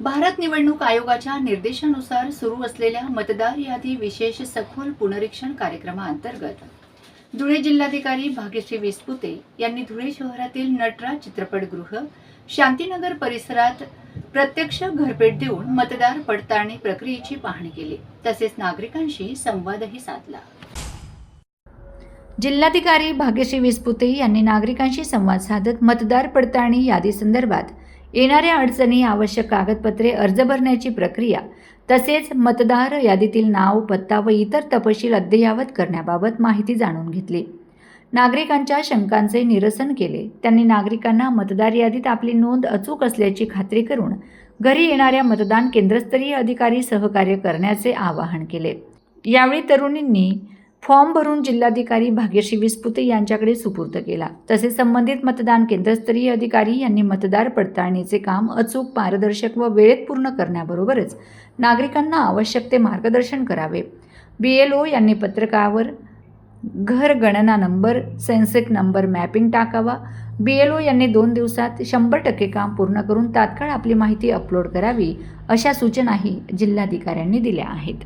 भारत निवडणूक आयोगाच्या निर्देशानुसार सुरू असलेल्या मतदार यादी विशेष सखोल पुनरीक्षण कार्यक्रमाअंतर्गत धुळे जिल्हाधिकारी भाग्यश्री विस्पुते यांनी धुळे शहरातील नटराज चित्रपटगृह, शांतीनगर परिसरात प्रत्यक्ष घरभेट देऊन मतदार पडताळणी प्रक्रियेची पाहणी केली, तसेच नागरिकांशी संवादही साधला। जिल्हाधिकारी भाग्यश्री विस्पुते यांनी नागरिकांशी संवाद साधत मतदार पडताळणी यादी संदर्भात येणाऱ्या अडचणी, आवश्यक कागदपत्रे, अर्ज भरण्याची प्रक्रिया तसेच मतदार यादीतील नाव, पत्ता व इतर तपशील अद्ययावत करण्याबाबत माहिती जाणून घेतली। नागरिकांच्या शंकांचे निरसन केले। त्यांनी नागरिकांना मतदार यादीत आपली नोंद अचूक असल्याची खात्री करून घरी येणाऱ्या मतदान केंद्रस्तरीय अधिकारी सहकार्य करण्याचे आवाहन केले। यावेळी तरुणींनी फॉर्म भरून जिल्हाधिकारी भाग्यश्री विस्पुते यांच्याकडे सुपूर्द केला। तसेच संबंधित मतदान केंद्रस्तरीय अधिकारी यांनी मतदार पडताळणीचे काम अचूक, पारदर्शक व वेळेत पूर्ण करण्याबरोबरच नागरिकांना आवश्यक ते मार्गदर्शन करावे। BLO यांनी पत्रकावर घर गणना नंबर, सेन्सेक नंबर मॅपिंग टाकावा। BLO यांनी 2 दिवसात 100% काम पूर्ण करून तात्काळ आपली माहिती अपलोड करावी, अशा सूचनाही जिल्हाधिकाऱ्यांनी दिल्या आहेत।